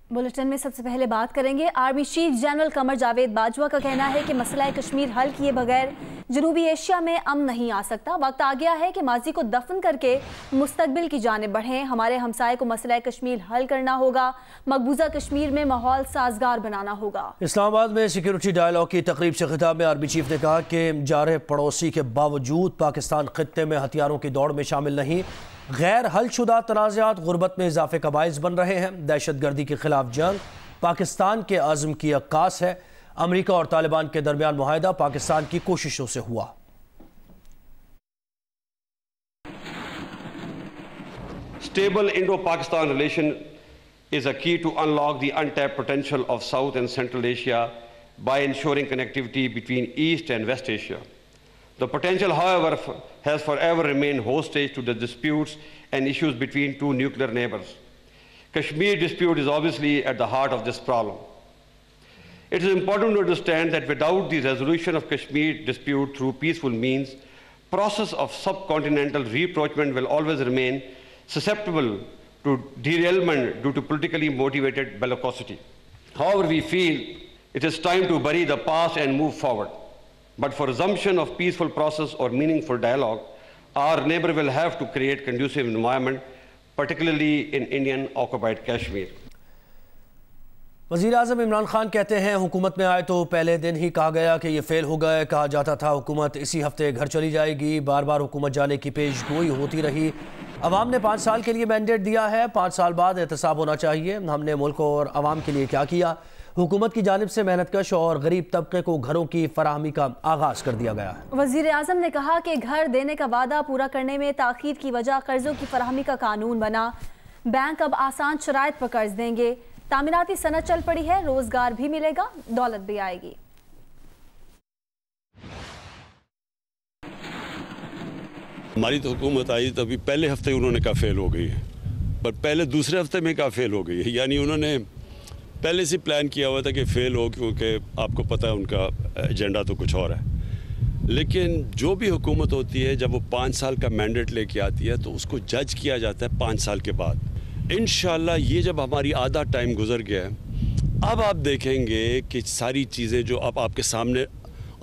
Bulletin میں سب سے پہلے بات کریں گے army chief general Qamar Javed Bajwa کا کہنا ہے کہ مسئلہ کشمیر حل کیے بغیر جنوبی ایشیا میں امن نہیں آ سکتا۔ وقت آ گیا ہے کہ ماضی کو دفن کر کے مستقبل کی جانب بڑھیں۔ ہمارے ہمسائے کو مسئلہ کشمیر حل کرنا ہوگا، مقبوضہ کشمیر میں ماحول سازگار بنانا ہوگا۔ اسلام آباد میں سیکیورٹی ڈائیلاگ کی تقریب سے خطاب میں آرمی چیف نے کہا کہ جارح پڑوسی کے باوجود پاکستان خطے میں ہتھیاروں کی دوڑ میں شامل نہیں۔ غیر حل شدہ تنازعات غربت میں اضافے کا باعث بن رہے ہیں۔ دہشت گردی کے خلاف جنگ پاکستان کے عزم کی عکاس ہے۔ امریکہ اور طالبان کے درمیان معاہدہ پاکستان کی کوششوں سے ہوا۔ Stable Indo-Pakistan relation is a key to unlock the untapped potential of South and Central Asia by ensuring connectivity between East and West Asia. The potential, however, has forever remained hostage to the disputes and issues between two nuclear neighbors. Kashmir dispute is obviously at the heart of this problem. It is important to understand that without the resolution of Kashmir dispute through peaceful means, process of subcontinental rapprochement will always remain susceptible to derailment due to politically motivated bellicosity. However, we feel it is time to bury the past and move forward. But for resumption of peaceful process or meaningful dialogue, our neighbor will have to create conducive environment, particularly in Indian occupied Kashmir. وزیر اعظم عمران خان کہتے ہیں حکومت میں آئے تو پہلے دن ہی کہا گیا کہ یہ فیل ہو گئے۔ کہا جاتا تھا حکومت اسی ہفتے گھر چلی جائے گی، بار بار حکومت جانے کی پیش گوئی ہوتی رہی۔ عوام نے 5 سال کے لیے مینڈیٹ دیا ہے، 5 سال بعد احتساب ہونا چاہیے۔ ہم نے ملک اور عوام کے لیے کیا کیا؟ حکومت کی جانب سے محنت کش اور غریب طبقے کو گھروں کی فراہمی کا آغاز کر دیا گیا ہے۔ وزیر اعظم نے کہا کہ گھر دینے کا وعدہ پورا کرنے میں تاخیر کی وجہ قرضوں کی فراہمی کا قانون بنا۔ بینک اب آسان شرائط پر قرض دیں گے۔ تعمیراتی صنعت چل پڑی ہے، روزگار بھی ملے گا، دولت بھی آئے گی۔ ہماری تو حکومت آئی تو ابھی پہلے ہفتے انہوں نے کہا فیل ہو گئی ہے، پر پہلے دوسرے ہفتے میں کہا فیل ہو گئی ہے۔ یعنی انہوں نے پہلے سے پلان کیا ہوا تھا کہ فیل ہو، کیونکہ آپ کو پتہ ہے ان کا ایجنڈا تو کچھ اور ہے۔ لیکن جو بھی حکومت ہوتی ہے جب وہ 5 سال کا مینڈیٹ لے کے آتی ہے تو اس کو جج کیا جاتا ہے 5 سال کے بعد۔ انشاءاللہ یہ جب ہماری آدھا ٹائم گزر گیا ہے، اب آپ دیکھیں گے کہ ساری چیزیں جو اب آپ کے سامنے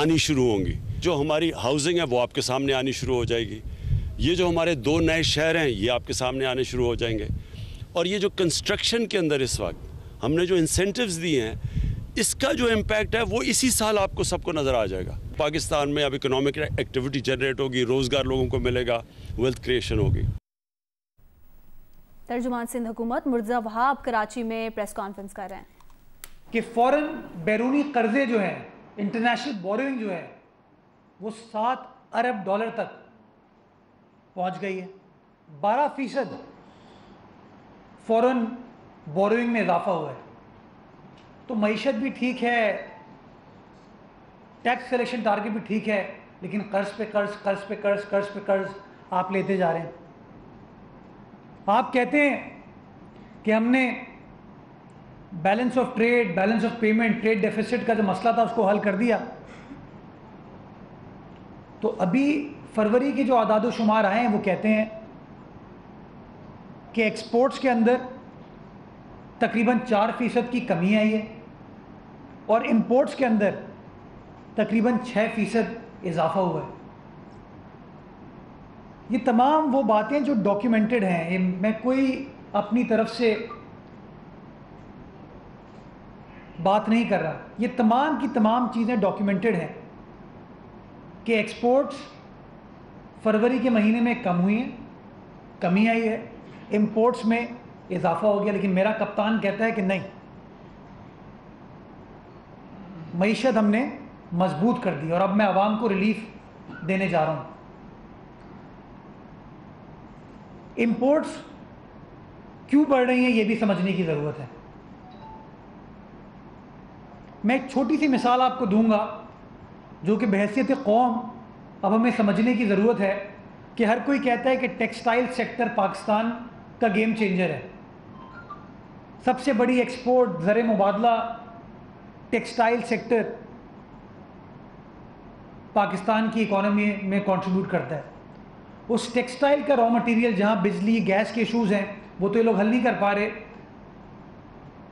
آنی شروع ہوں گی، جو ہماری ہاؤسنگ ہے وہ آپ کے سامنے آنی شروع ہو جائے گی، یہ جو ہمارے 2 نئے شہر ہیں یہ آپ کے سامنے آنے شروع ہو جائیں گے، اور یہ جو کنسٹرکشن کے اندر اس وقت ہم نے جو انسینٹیوز دیے ہیں اس کا جو امپیکٹ ہے وہ اسی سال آپ کو سب کو نظر آ جائے گا۔ پاکستان میں اب اکنامک ایکٹیویٹی جنریٹ ہوگی، روزگار لوگوں کو ملے گا، ویلتھ کریشن ہوگی۔ ترجمان سندھ حکومت مرتضی وہاب کراچی میں پریس کانفرنس کر رہے ہیں کہ فوراً بیرونی قرضے جو ہیں، انٹرنیشنل بوروئنگ جو ہے وہ $7 ارب تک پہنچ گئی ہے۔ 12% فوراً بوروئنگ میں اضافہ ہوا ہے، تو معیشت بھی ٹھیک ہے، ٹیکس کلیکشن ٹارگٹ بھی ٹھیک ہے، لیکن قرض پہ قرض، قرض پہ قرض، قرض پہ قرض آپ لیتے جا رہے ہیں۔ آپ کہتے ہیں کہ ہم نے balance of trade, balance of payment, trade deficit کا جو مسئلہ تھا اس کو حل کر دیا، تو ابھی فروری کے جو اعداد و شمار آئے ہیں وہ کہتے ہیں کہ ایکسپورٹس کے اندر تقریباً 4% کی کمی آئی ہے، اور امپورٹس کے اندر تقریباً 6% اضافہ ہوا ہے۔ یہ تمام وہ باتیں جو ڈاکیومنٹڈ ہیں، میں کوئی اپنی طرف سے بات نہیں کر رہا، یہ تمام کی تمام چیزیں ڈاکیومنٹڈ ہیں کہ ایکسپورٹس فروری کے مہینے میں کم ہوئی ہیں، کمی آئی ہے، امپورٹس میں اضافہ ہو گیا، لیکن میرا کپتان کہتا ہے کہ نہیں، معیشت ہم نے مضبوط کر دی اور اب میں عوام کو ریلیف دینے جا رہا ہوں۔ امپورٹس کیوں بڑھ رہی ہیں یہ بھی سمجھنے کی ضرورت ہے۔ میں ایک چھوٹی سی مثال آپ کو دوں گا جو کہ بحیثیت قوم اب ہمیں سمجھنے کی ضرورت ہے، کہ ہر کوئی کہتا ہے کہ ٹیکسٹائل سیکٹر پاکستان کا گیم چینجر ہے، سب سے بڑی ایکسپورٹ زر مبادلہ ٹیکسٹائل سیکٹر پاکستان کی اکانومی میں کنٹریبیوٹ کرتا ہے۔ اس ٹیکسٹائل کا را مٹیریل جہاں بجلی گیس کے ایشوز ہیں وہ تو یہ لوگ حل نہیں کر پا رہے،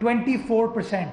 24%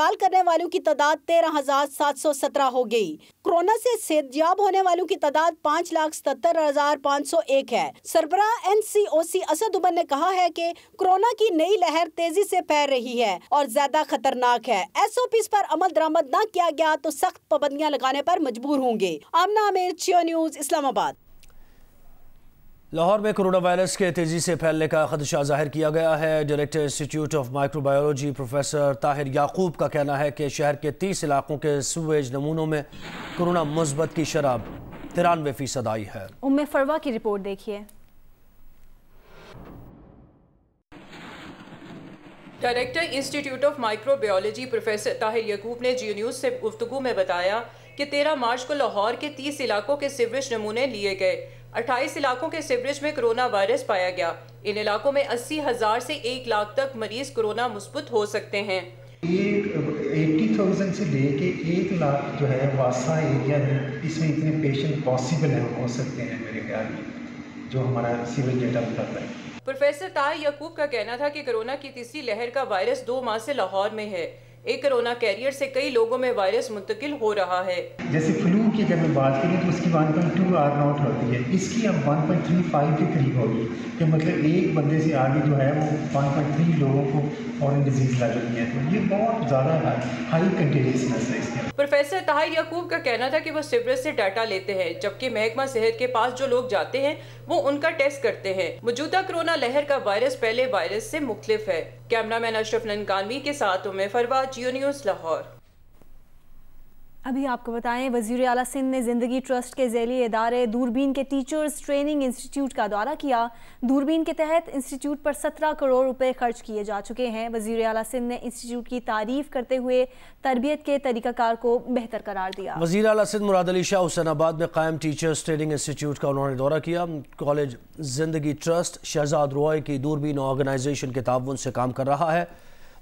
انتقال کرنے والوں کی تعداد 13,717 ہو گئی۔ کورونا سے صحتیاب ہونے والوں کی تعداد 5,77,501 ہے۔ سربراہ NCOC اسد عمر نے کہا ہے کہ کورونا کی نئی لہر تیزی سے پھیل رہی ہے اور زیادہ خطرناک ہے۔ SOPs پر عمل درآمد نہ کیا گیا تو سخت پابندیاں لگانے پر مجبور ہوں گے۔ آمنہ عامر، جیو نیوز، اسلام آباد۔ لاہور میں کرونا وائرس کے تیزی سے پھیلنے کا خدشہ ظاہر کیا گیا ہے۔ Director institute of microbiology professor Tahir Yaqoob کا کہنا ہے کہ شہر کے 30 علاقوں کے سویج نمونوں میں کرونا مثبت کی شرح 93% آئی ہے۔ ام فروہ کی رپورٹ دیکھیے۔ Director institute of microbiology professor Tahir Yaqoob نے جیو نیوز سے گفتگو میں بتایا کہ 13 مارچ کو لاہور کے 30 علاقوں کے سیوریج نمونے لیے گئے۔ 28 علاقوں کے سیوریج میں کرونا وائرس پایا گیا۔ ان علاقوں میں 80,000 سے 1 لاکھ تک مریض کرونا مثبت ہو سکتے ہیں۔ 80,000 سے لے کے 1 لاکھ جو ہے واسطہ ایریا میں اس میں اتنے پیشنٹ پاسبل ہیں، ہو سکتے ہیں میرے خیال میں، جو ہمارا سیوریج ڈیٹا بتاتا ہے۔ پروفیسر طاہر یعقوب کا کہنا تھا کہ کرونا کی تیسری لہر کا وائرس 2 ماہ سے لاہور میں ہے۔ ایک کرونا کیریئر سے کئی لوگوں میں وائرس منتقل ہو رہا ہے۔ جیسے فلو کی اگر میں بات کریں تو اس کی 1.2 R0 ہوتی ہے، اس کی اب 1.35 کے قریب ہوگی، کہ مطلب ایک بندے سے آگے جو ہے وہ 1.3 لوگوں کو فورن ڈیزیز لگ رہی ہے، تو یہ بہت زیادہ ہائی کنٹیجیسنس ہے اس کے۔ پروفیسر طاہر یعقوب کا کہنا تھا کہ وہ سیوریج سے ڈیٹا لیتے ہیں، جبکہ محکمہ صحت کے پاس جو لوگ جاتے ہیں وہ ان کا ٹیسٹ کرتے ہیں۔ موجودہ کرونا لہر کا وائرس پہلے وائرس سے مختلف ہے۔ کیمرہ مین اشرف ننکانوی کے ساتھ ام فروہ، جیو نیوز، لاہور۔ ابھی آپ کو بتائیں، وزیر اعلیٰ سندھ نے زندگی ٹرسٹ کے ذیلی ادارے دوربین کے ٹیچرز ٹریننگ انسٹیٹیوٹ کا دورہ کیا۔ دوربین کے تحت انسٹیٹیوٹ پر 17 کروڑ روپے خرچ کیے جا چکے ہیں۔ وزیر اعلیٰ سندھ نے انسٹیٹیوٹ کی تعریف کرتے ہوئے تربیت کے طریقہ کار کو بہتر قرار دیا۔ وزیر اعلیٰ سندھ مراد علی شاہ حسین آباد میں قائم ٹیچرز ٹریننگ انسٹیٹیوٹ کا انہوں نے دورہ کیا۔ کالج زندگی ٹرسٹ شہزاد روئے کی دوربین آرگنائزیشن کے تعاون سے کام کر رہا ہے۔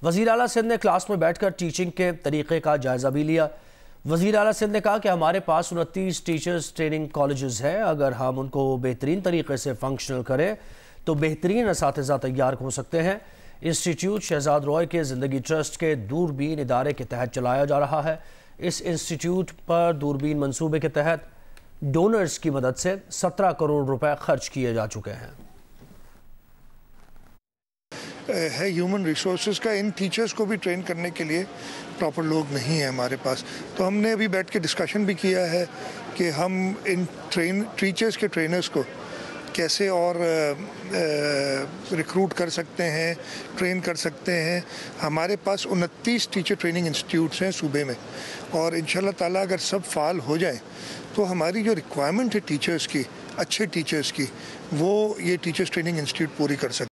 وزیر اعلیٰ سندھ نے کلاس میں بیٹھ کر ٹیچنگ کے طریقے کا جائزہ بھی لیا۔ وزیر اعلیٰ سندھ نے کہا کہ ہمارے پاس 29 ٹیچرز ٹریننگ کالجز ہیں، اگر ہم ان کو بہترین طریقے سے فنکشنل کریں تو بہترین اساتذہ تیار ہو سکتے ہیں۔ انسٹیٹیوٹ شہزاد روئے کے زندگی ٹرسٹ کے دوربین ادارے کے تحت چلایا جا رہا ہے۔ اس انسٹیٹیوٹ پر دوربین منصوبے کے تحت ڈونرز کی مدد سے 17 کروڑ روپے خرچ کیے جا چکے ہیں۔ ہے ہیومن ریسورسز کا، ان ٹیچرز کو بھی ٹرین کرنے کے لیے پراپر لوگ نہیں ہیں ہمارے پاس، تو ہم نے ابھی بیٹھ کے ڈسکشن بھی کیا ہے کہ ہم ان ٹیچرز کے ٹرینرز کو کیسے اور ریکروٹ کر سکتے ہیں، ٹرین کر سکتے ہیں۔ ہمارے پاس 29 ٹیچر ٹریننگ انسٹیٹیوٹس ہیں صوبے میں، اور انشاءاللہ تعالیٰ اگر سب فعال ہو جائیں تو ہماری جو ریکوائرمنٹ ہے ٹیچرز کی، اچھے ٹیچرز کی، وہ یہ ٹیچرز ٹریننگ انسٹیٹیوٹ پوری کر سکتے ہیں۔